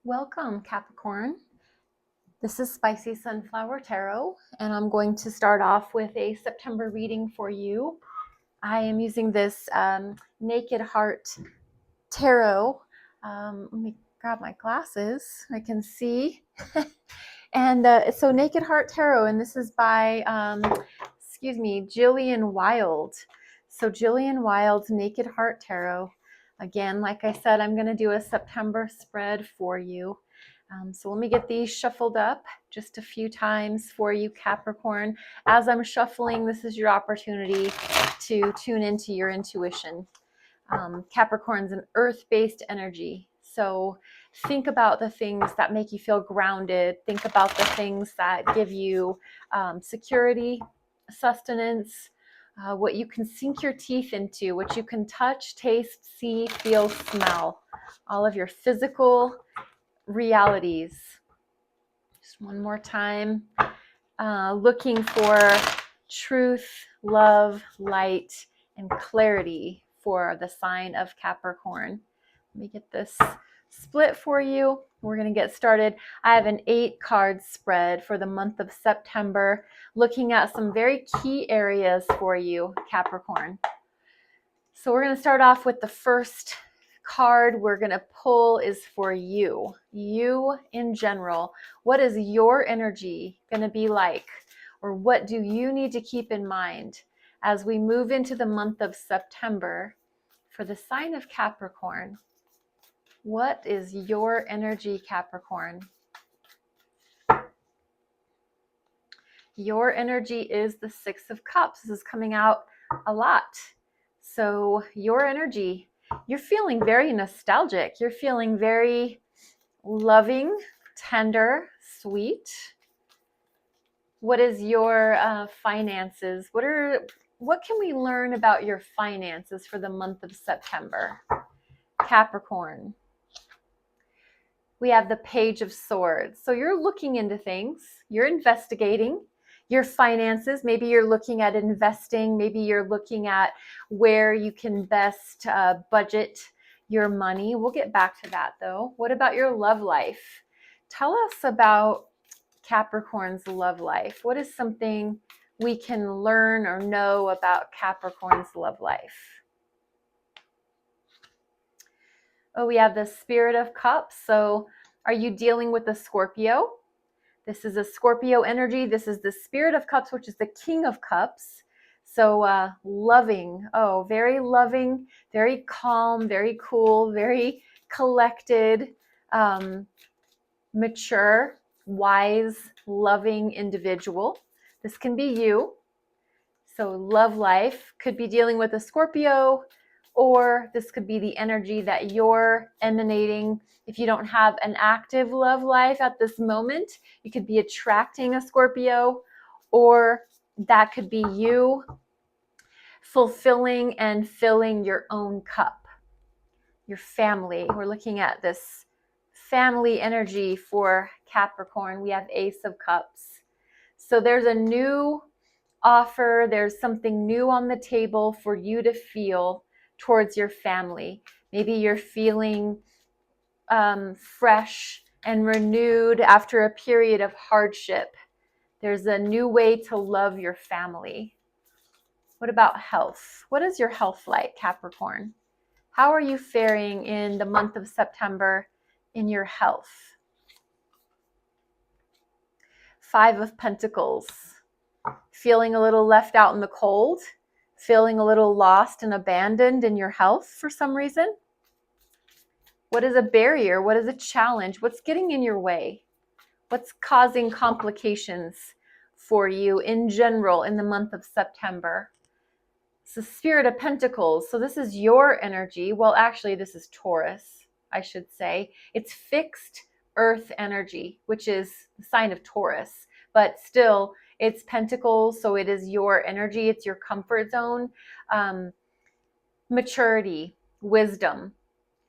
Welcome, Capricorn. This is Spicy Sunflower Tarot, and I'm going to start off with a September reading for you. I am using this Naked Heart Tarot. Let me grab my glasses. I can see. And so Naked Heart Tarot, and this is by, Jillian Wild. So Jillian Wild's Naked Heart Tarot. Again, like I said, I'm going to do a September spread for you. So let me get these shuffled up just a few times for you, Capricorn. As I'm shuffling, this is your opportunity to tune into your intuition. Capricorn's an earth-based energy. So think about the things that make you feel grounded. Think about the things that give you security, sustenance, what you can sink your teeth into, what you can touch, taste, see, feel, smell. All of your physical realities. Just one more time. Looking for truth, love, light, and clarity for the sign of Capricorn. Let me get this split for you. We're going to get started. I have an 8-card spread for the month of September, looking at some very key areas for you, Capricorn. So we're going to start off with the first card we're going to pull is for you in general. What is your energy going to be like? Or what do you need to keep in mind as we move into the month of September for the sign of Capricorn? What is your energy, Capricorn? Your energy is the 6 of Cups. This is coming out a lot. So your energy, you're feeling very nostalgic. You're feeling very loving, tender, sweet. What is your finances? What can we learn about your finances for the month of September? Capricorn. We have the Page of Swords. So you're looking into things. You're investigating your finances. Maybe you're looking at investing. Maybe you're looking at where you can best budget your money. We'll get back to that though. What about your love life? Tell us about Capricorn's love life. What is something we can learn or know about Capricorn's love life? Oh, we have the Spirit of Cups. So are you dealing with a Scorpio? This is a Scorpio energy. This is the Spirit of Cups, which is the King of Cups. So loving, very loving, very calm, very cool, very collected, mature, wise, loving individual. This can be you. So love life could be dealing with a Scorpio, or this could be the energy that you're emanating. If you don't have an active love life at this moment, you could be attracting a Scorpio, or that could be you fulfilling and filling your own cup. Your family. We're looking at this family energy for Capricorn. We have Ace of Cups. So there's a new offer. There's something new on the table for you to feel towards your family. Maybe you're feeling fresh and renewed after a period of hardship. There's a new way to love your family. What about health? What is your health like, Capricorn? How are you faring in the month of September in your health? 5 of Pentacles. Feeling a little left out in the cold? Feeling a little lost and abandoned in your health for some reason? What is a barrier? What is a challenge? What's getting in your way? What's causing complications for you in general in the month of September? It's the Spirit of Pentacles. So this is your energy. Well, actually, this is Taurus, I should say. It's fixed earth energy, which is the sign of Taurus, but still, it's Pentacles, so it is your energy. It's your comfort zone, maturity, wisdom.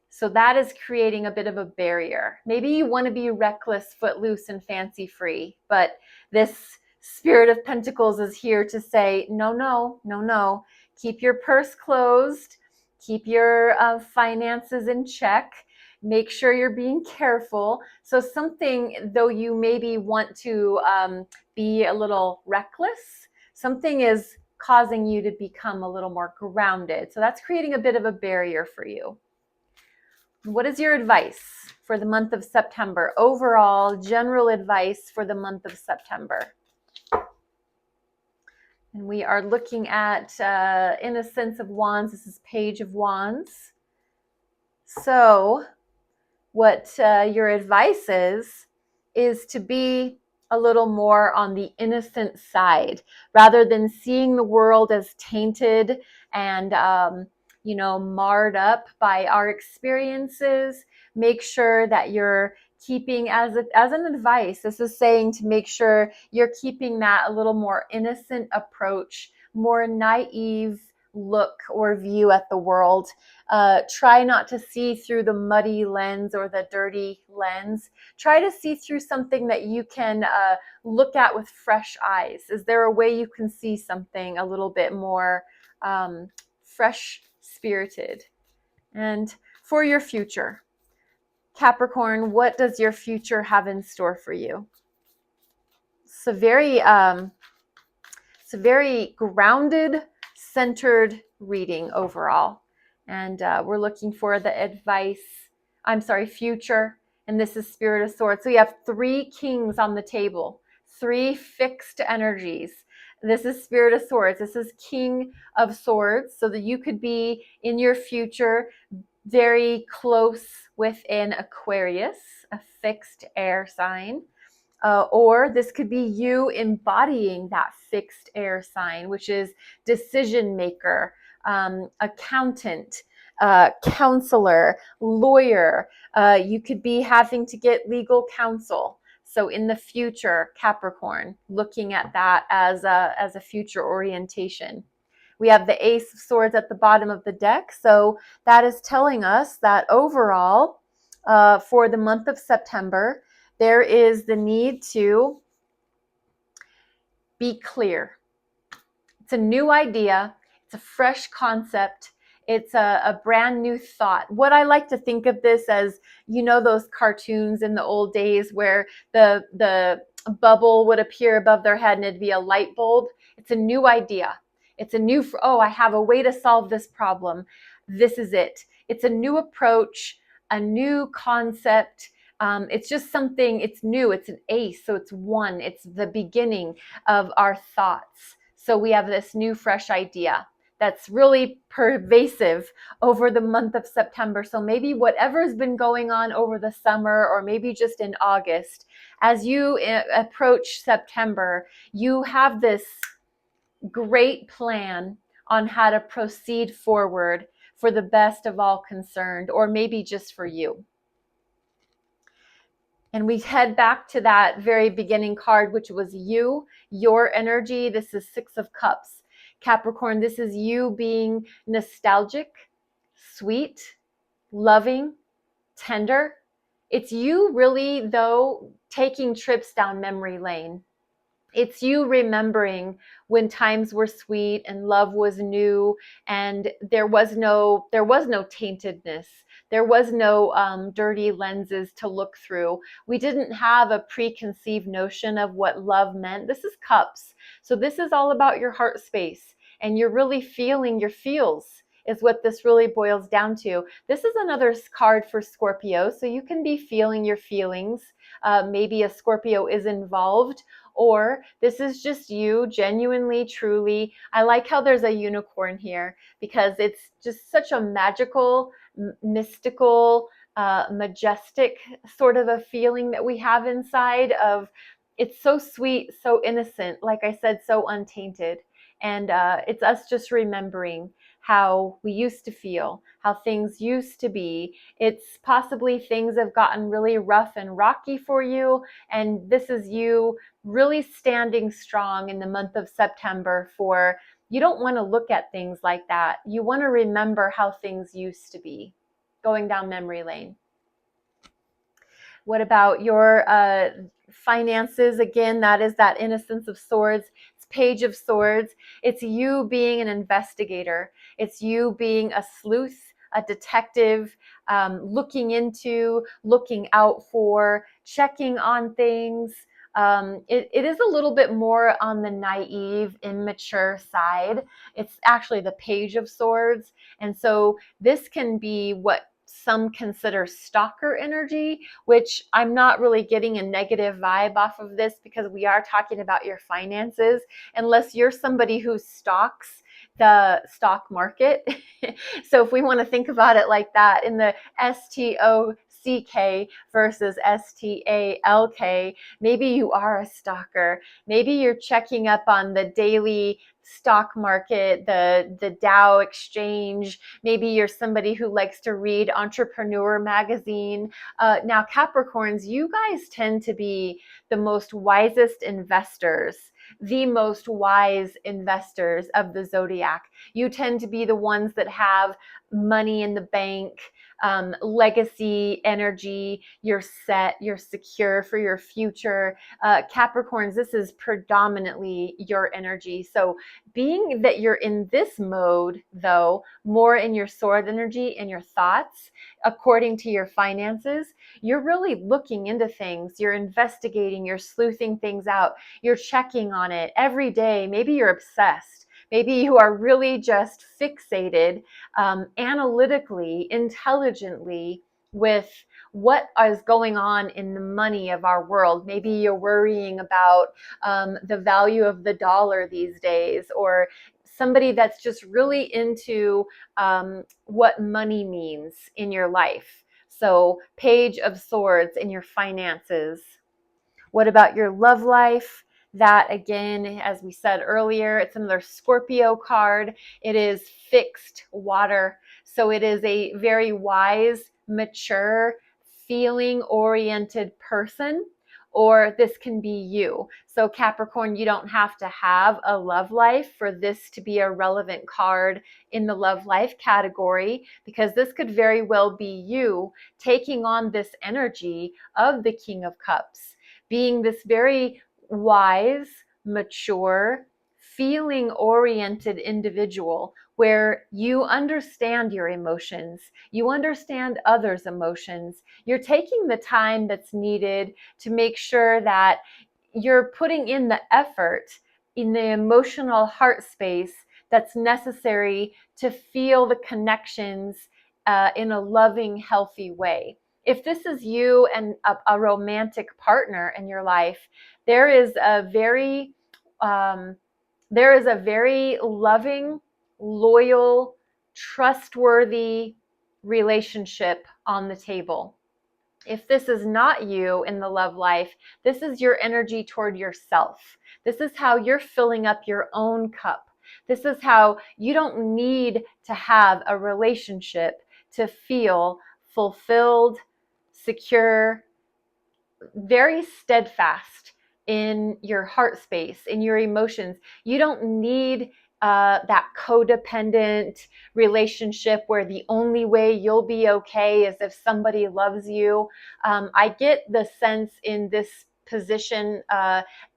So that is creating a bit of a barrier. Maybe you want to be reckless, footloose, and fancy free, but this Spirit of Pentacles is here to say, no, no, no, no. Keep your purse closed. Keep your finances in check. Make sure you're being careful. So something, though you maybe want to be a little reckless, something is causing you to become a little more grounded. So that's creating a bit of a barrier for you. What is your advice for the month of September? Overall, general advice for the month of September. And we are looking at Innocence of Wands. This is Page of Wands. So what your advice is to be a little more on the innocent side rather than seeing the world as tainted and marred up by our experiences. Make sure that you're keeping, as an advice, this is saying to make sure you're keeping that a little more innocent approach, more naive look or view at the world. Try not to see through the muddy lens or the dirty lens. Try to see through something that you can look at with fresh eyes. Is there a way you can see something a little bit more fresh spirited? And for your future, Capricorn, what does your future have in store for you? It's a very grounded, centered reading overall. And we're looking for the future. And this is Spirit of Swords. So you have 3 kings on the table, 3 fixed energies. This is Spirit of Swords. This is King of Swords. So that you could be in your future very close within Aquarius, a fixed air sign. Or this could be you embodying that fixed air sign, which is decision maker, accountant, counselor, lawyer. You could be having to get legal counsel. So in the future, Capricorn, looking at that as a future orientation. We have the Ace of Swords at the bottom of the deck. So that is telling us that overall, for the month of September, there is the need to be clear. It's a new idea. It's a fresh concept. It's a brand new thought. What I like to think of this as, those cartoons in the old days where the bubble would appear above their head and it'd be a light bulb. It's a new idea. It's a new, I have a way to solve this problem. This is it. It's a new approach, a new concept. It's just something, it's new, it's an ace, so it's one, it's the beginning of our thoughts. So we have this new, fresh idea that's really pervasive over the month of September. So maybe whatever's been going on over the summer or maybe just in August, as you approach September, you have this great plan on how to proceed forward for the best of all concerned, or maybe just for you. And we head back to that very beginning card, which was you, your energy. This is 6 of Cups. Capricorn, this is you being nostalgic, sweet, loving, tender. It's you really, though, taking trips down memory lane. It's you remembering when times were sweet and love was new and there was no taintedness. There was no dirty lenses to look through. We didn't have a preconceived notion of what love meant. This is Cups. So this is all about your heart space and you're really feeling your feels is what this really boils down to. This is another card for Scorpio. So you can be feeling your feelings. Maybe a Scorpio is involved, or this is just you genuinely, truly. I like how there's a unicorn here because it's just such a magical, mystical, majestic sort of a feeling that we have inside of, it's so sweet, so innocent, like I said, so untainted. And it's us just remembering how we used to feel, how things used to be. It's possibly things have gotten really rough and rocky for you. And this is you really standing strong in the month of September for, you don't want to look at things like that. You want to remember how things used to be, going down memory lane. What about your finances? Again, that is that Innocence of Swords. Page of Swords. It's you being an investigator. It's you being a sleuth, a detective, looking into, looking out for, checking on things. It is a little bit more on the naive, immature side. It's actually the Page of Swords. And so this can be what some consider stalker energy, which I'm not really getting a negative vibe off of this because we are talking about your finances, unless you're somebody who stalks the stock market. So if we want to think about it like that, in the STOCK versus STALK, maybe you are a stalker. Maybe you're checking up on the daily stock market, the Dow exchange. Maybe you're somebody who likes to read Entrepreneur magazine. Now, Capricorns, you guys tend to be the most wisest investors, the most wise investors of the zodiac. You tend to be the ones that have money in the bank, legacy energy. You're set, you're secure for your future. Capricorns, this is predominantly your energy. So being that you're in this mode, though, more in your sword energy and your thoughts, according to your finances, you're really looking into things. You're investigating, you're sleuthing things out, you're checking on it every day. Maybe you're obsessed. Maybe you are really just fixated analytically, intelligently with what is going on in the money of our world. Maybe you're worrying about the value of the dollar these days, or somebody that's just really into what money means in your life. So, Page of Swords in your finances. What about your love life? That, again, as we said earlier, it's another Scorpio card. It is fixed water. So it is a very wise, mature, feeling-oriented person, or this can be you. So Capricorn, you don't have to have a love life for this to be a relevant card in the love life category, because this could very well be you taking on this energy of the King of Cups, being this very wise, mature, feeling-oriented individual where you understand your emotions, you understand others' emotions, you're taking the time that's needed to make sure that you're putting in the effort in the emotional heart space that's necessary to feel the connections in a loving, healthy way. If this is you and a romantic partner in your life, there is a very loving, loyal, trustworthy relationship on the table. If this is not you in the love life, this is your energy toward yourself. This is how you're filling up your own cup. This is how you don't need to have a relationship to feel fulfilled, secure, very steadfast in your heart space, in your emotions. You don't need that codependent relationship where the only way you'll be okay is if somebody loves you. I get the sense in this position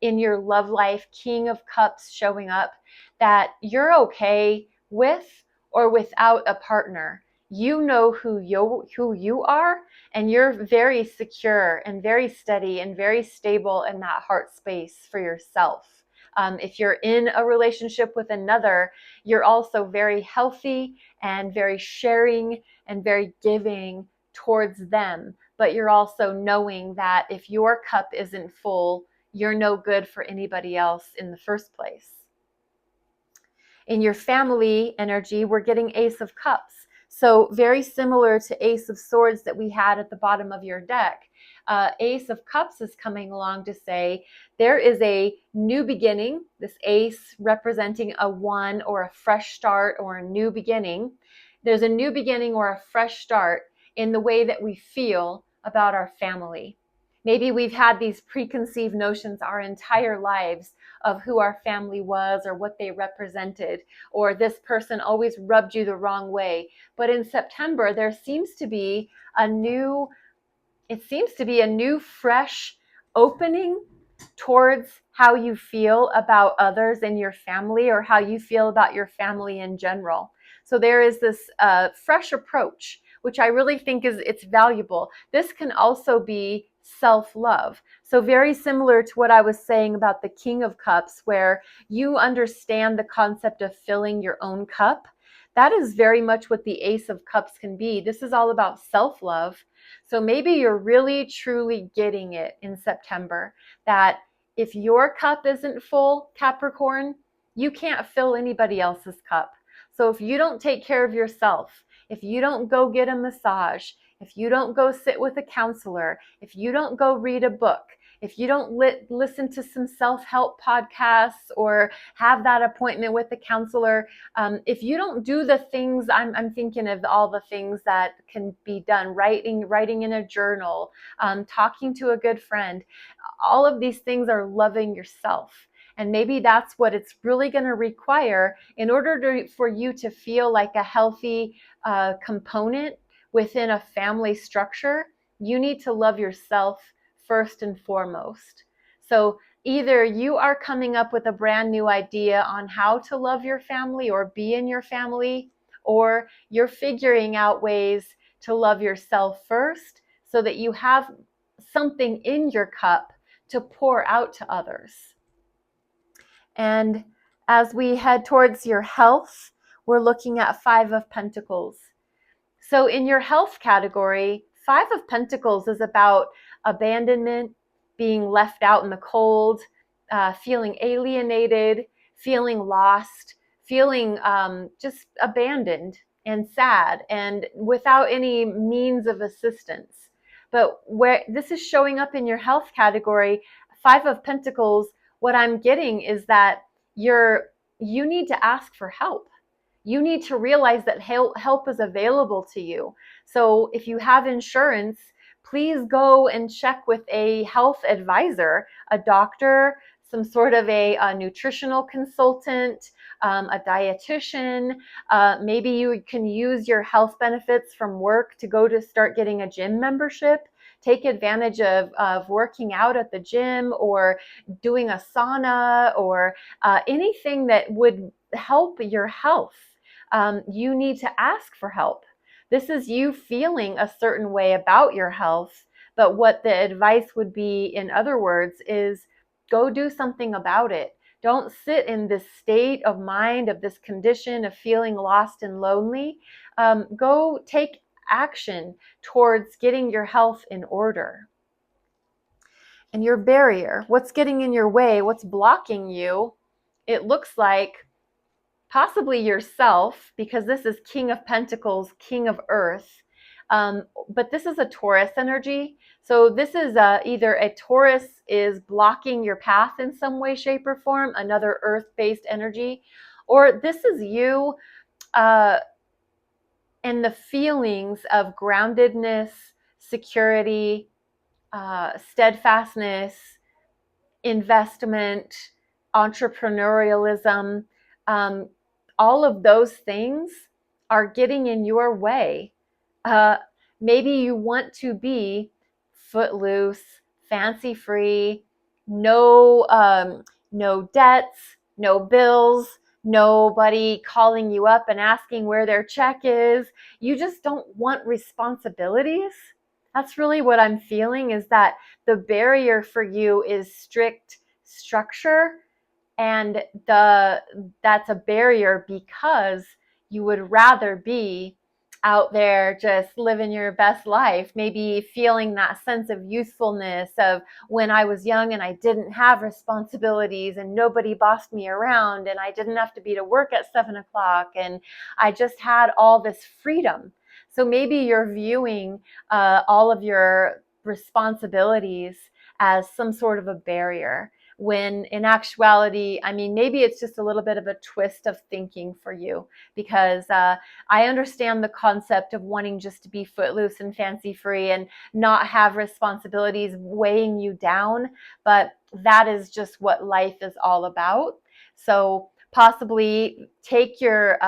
in your love life, King of Cups showing up, that you're okay with or without a partner. You know who you are, and you're very secure and very steady and very stable in that heart space for yourself. If you're in a relationship with another, you're also very healthy and very sharing and very giving towards them. But you're also knowing that if your cup isn't full, you're no good for anybody else in the first place. In your family energy, we're getting Ace of Cups. So very similar to Ace of Swords that we had at the bottom of your deck. Ace of Cups is coming along to say there is a new beginning, this ace representing a one or a fresh start or a new beginning. There's a new beginning or a fresh start in the way that we feel about our family. Maybe we've had these preconceived notions our entire lives of who our family was or what they represented, or this person always rubbed you the wrong way. But in September, there seems to be a new fresh opening towards how you feel about others in your family, or how you feel about your family in general. So there is this fresh approach, which I really think it's valuable. This can also be self-love. So very similar to what I was saying about the King of Cups, where you understand the concept of filling your own cup. That is very much what the Ace of Cups can be. This is all about self-love. So maybe you're really truly getting it in September, that if your cup isn't full, Capricorn, you can't fill anybody else's cup. So if you don't take care of yourself, if you don't go get a massage, if you don't go sit with a counselor, if you don't go read a book, if you don't listen to some self-help podcasts or have that appointment with the counselor, if you don't do the things, I'm thinking of all the things that can be done, writing in a journal, talking to a good friend, all of these things are loving yourself. And maybe that's what it's really going to require in order for you to feel like a healthy component within a family structure. You need to love yourself first and foremost. So either you are coming up with a brand new idea on how to love your family or be in your family, or you're figuring out ways to love yourself first so that you have something in your cup to pour out to others. And as we head towards your health, we're looking at Five of Pentacles. So in your health category, Five of Pentacles is about abandonment, being left out in the cold, feeling alienated, feeling lost, feeling just abandoned and sad and without any means of assistance. But where this is showing up in your health category, Five of Pentacles, what I'm getting is that you need to ask for help. You need to realize that help is available to you. So if you have insurance, please go and check with a health advisor, a doctor, some sort of a nutritional consultant, a dietitian. Maybe you can use your health benefits from work to go to start getting a gym membership. Take advantage of working out at the gym or doing a sauna or anything that would help your health. You need to ask for help. This is you feeling a certain way about your health, but what the advice would be, in other words, is go do something about it. Don't sit in this state of mind, of this condition of feeling lost and lonely. Go take action towards getting your health in order. And your barrier, what's getting in your way, what's blocking you, it looks like possibly yourself, because this is King of Pentacles, King of Earth. But this is a Taurus energy. So this is either a Taurus is blocking your path in some way, shape, or form, another earth-based energy, or this is you and the feelings of groundedness, security, steadfastness, investment, entrepreneurialism. All of those things are getting in your way. Maybe you want to be footloose, fancy free, no debts, no bills, nobody calling you up and asking where their check is. You just don't want responsibilities. That's really what I'm feeling, is that the barrier for you is strict structure, and that's a barrier because you would rather be out there just living your best life, maybe feeling that sense of youthfulness of when I was young and I didn't have responsibilities and nobody bossed me around and I didn't have to be to work at 7 o'clock and I just had all this freedom. So maybe you're viewing all of your responsibilities as some sort of a barrier, when in actuality, I mean, maybe it's just a little bit of a twist of thinking for you, because I understand the concept of wanting just to be footloose and fancy free and not have responsibilities weighing you down, but that is just what life is all about. So possibly take your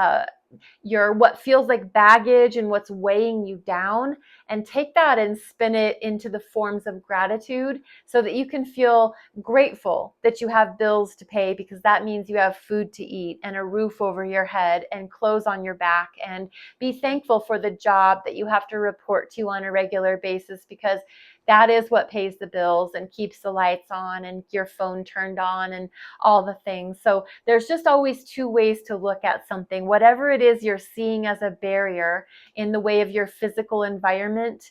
what feels like baggage and what's weighing you down and take that and spin it into the forms of gratitude so that you can feel grateful that you have bills to pay, because that means you have food to eat and a roof over your head and clothes on your back, and be thankful for the job that you have to report to on a regular basis, because that is what pays the bills and keeps the lights on and your phone turned on and all the things. So there's just always two ways to look at something. Whatever it is you're seeing as a barrier in the way of your physical environment,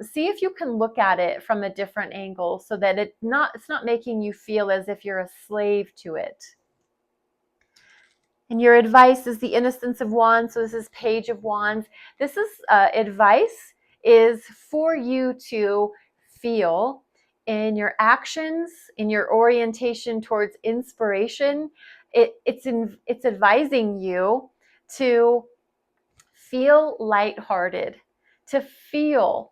see if you can look at it from a different angle so that it's not making you feel as if you're a slave to it. And your advice is the Innocence of Wands. So this is Page of Wands. This is advice is for you to feel in your actions, in your orientation towards inspiration. It's advising you to feel lighthearted, to feel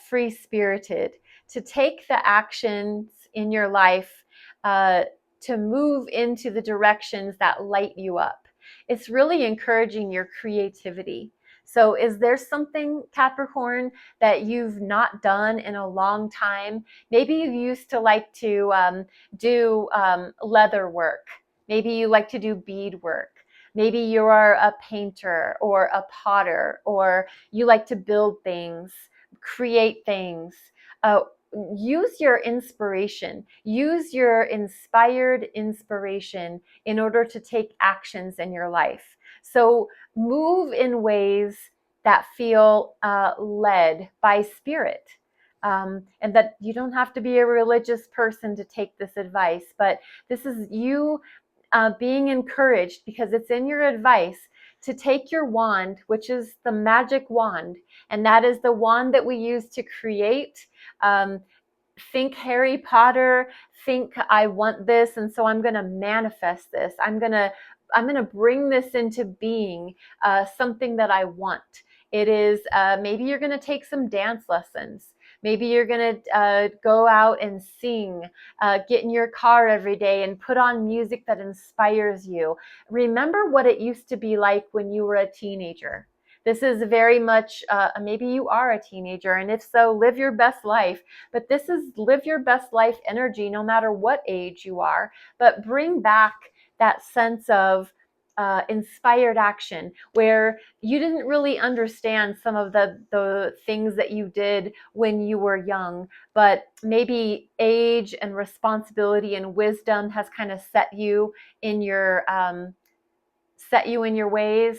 free-spirited, to take the actions in your life to move into the directions that light you up. It's really encouraging your creativity. So is there something, Capricorn, that you've not done in a long time? Maybe you used to like to do leather work. Maybe you like to do bead work. Maybe you are a painter or a potter, or you like to build things, create things. Use your inspiration, use your inspired inspiration in order to take actions in your life. So move in ways that feel led by spirit. And that you don't have to be a religious person to take this advice, but this is you being encouraged, because it's in your advice, to take your wand, which is the magic wand, and that is the wand that we use to create. Think Harry Potter, think I want this, and so I'm going to manifest this. I'm going to bring this into being, something that I want. It is maybe you're going to take some dance lessons. Maybe you're going to go out and sing, get in your car every day and put on music that inspires you. Remember what it used to be like when you were a teenager. This is very much, maybe you are a teenager, and if so, live your best life. But this is live your best life energy, no matter what age you are. But bring back that sense of inspired action, where you didn't really understand some of the things that you did when you were young, but maybe age and responsibility and wisdom has kind of set you in your ways.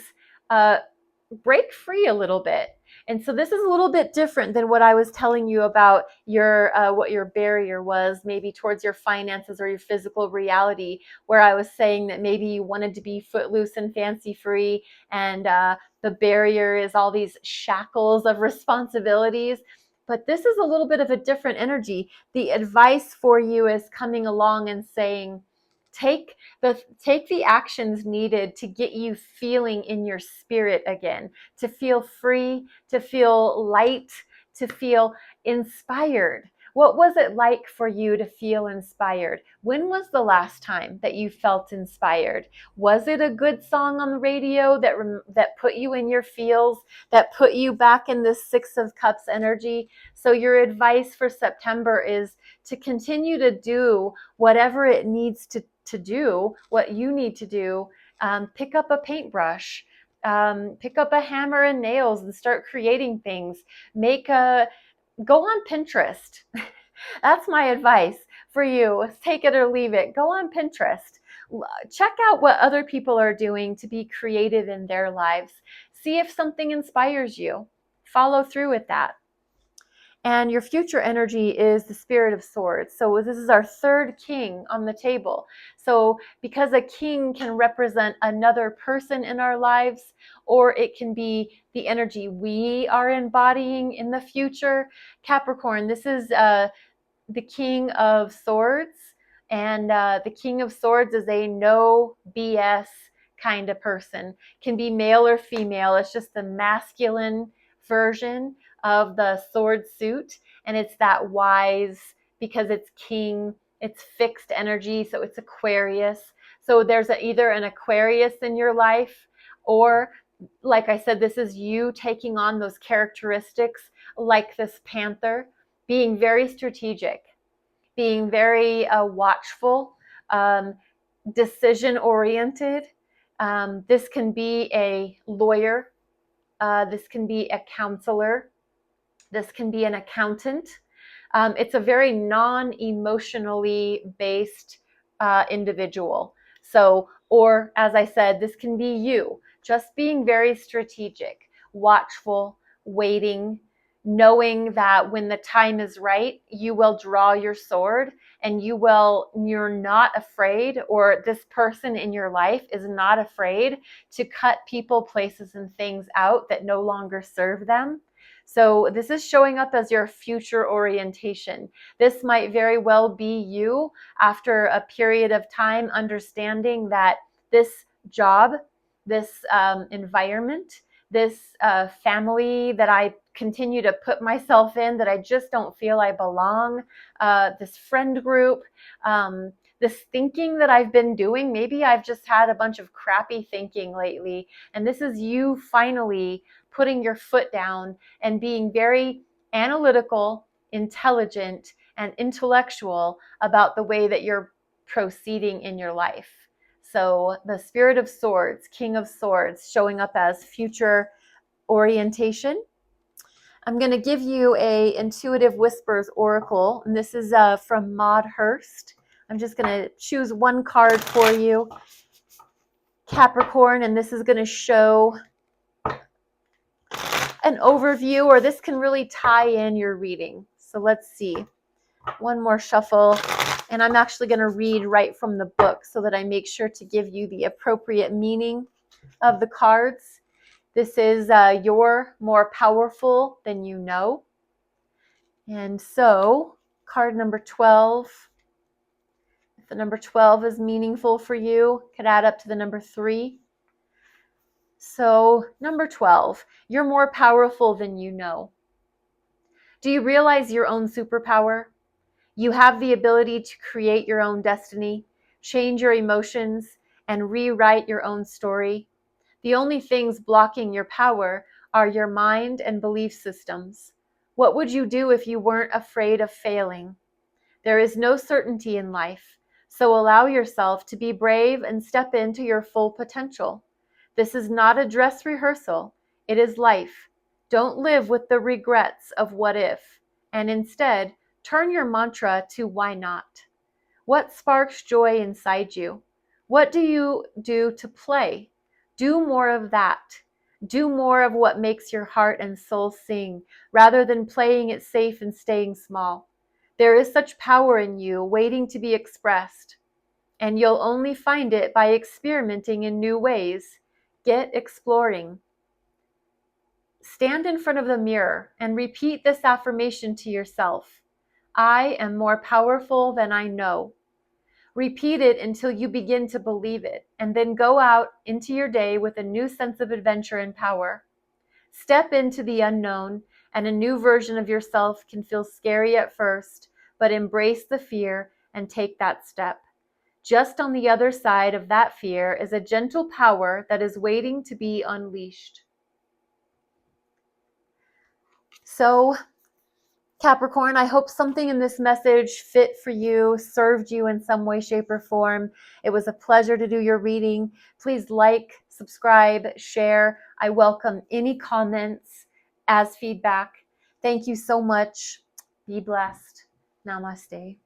Break free a little bit. And so this is a little bit different than what I was telling you about your what your barrier was, maybe towards your finances or your physical reality, where I was saying that maybe you wanted to be footloose and fancy free, and the barrier is all these shackles of responsibilities. But this is a little bit of a different energy. The advice for you is coming along and saying, take the actions needed to get you feeling in your spirit again, to feel free, to feel light, to feel inspired. What was it like for you to feel inspired? When was the last time that you felt inspired? Was it a good song on the radio that put you in your feels, that put you back in this Six of Cups energy? So your advice for September is to continue to do whatever it needs to do, what you need to do. Pick up a paintbrush, pick up a hammer and nails and start creating things. Go on Pinterest. That's my advice for you. Take it or leave it. Go on Pinterest. Check out what other people are doing to be creative in their lives. See if something inspires you. Follow through with that. And your future energy is the Spirit of Swords. So this is our third king on the table. So because a king can represent another person in our lives, or it can be the energy we are embodying in the future. Capricorn, this is the King of Swords. And the King of Swords is a no BS kind of person. Can be male or female. It's just the masculine version of the sword suit, and it's that wise, because it's king, it's fixed energy, so it's Aquarius. So there's either an Aquarius in your life, or like I said, this is you taking on those characteristics like this panther, being very strategic, being very watchful, decision oriented. This can be a lawyer, this can be a counselor, this can be an accountant. It's a very non-emotionally based individual. So, or as I said, this can be you, just being very strategic, watchful, waiting, knowing that when the time is right, you will draw your sword and you're not afraid, or this person in your life is not afraid to cut people, places, and things out that no longer serve them. So this is showing up as your future orientation. This might very well be you after a period of time understanding that this job, this environment, this family that I continue to put myself in, that I just don't feel I belong, this friend group, this thinking that I've been doing, maybe I've just had a bunch of crappy thinking lately, and this is you finally putting your foot down and being very analytical, intelligent, and intellectual about the way that you're proceeding in your life. So the Spirit of Swords, King of Swords, showing up as future orientation. I'm going to give you a Intuitive Whispers Oracle, and this is from Maud Hurst. I'm just going to choose one card for you, Capricorn, and this is going to show an overview, or this can really tie in your reading. So let's see. One more shuffle, and I'm actually going to read right from the book so that I make sure to give you the appropriate meaning of the cards. This is You're More Powerful Than You Know. And so, card number 12, if the number 12 is meaningful for you, could add up to the number 3. So, number 12, you're more powerful than you know. Do you realize your own superpower? You have the ability to create your own destiny, change your emotions, and rewrite your own story. The only things blocking your power are your mind and belief systems. What would you do if you weren't afraid of failing? There is no certainty in life, so allow yourself to be brave and step into your full potential. This is not a dress rehearsal, it is life. Don't live with the regrets of what if, and instead, turn your mantra to why not. What sparks joy inside you? What do you do to play? Do more of that. Do more of what makes your heart and soul sing, rather than playing it safe and staying small. There is such power in you waiting to be expressed, and you'll only find it by experimenting in new ways. Get exploring. Stand in front of the mirror and repeat this affirmation to yourself. I am more powerful than I know. Repeat it until you begin to believe it, and then go out into your day with a new sense of adventure and power. Step into the unknown, and a new version of yourself can feel scary at first, but embrace the fear and take that step. Just on the other side of that fear is a gentle power that is waiting to be unleashed. So, Capricorn, I hope something in this message fit for you, served you in some way, shape, or form. It was a pleasure to do your reading. Please like, subscribe, share. I welcome any comments as feedback. Thank you so much. Be blessed. Namaste.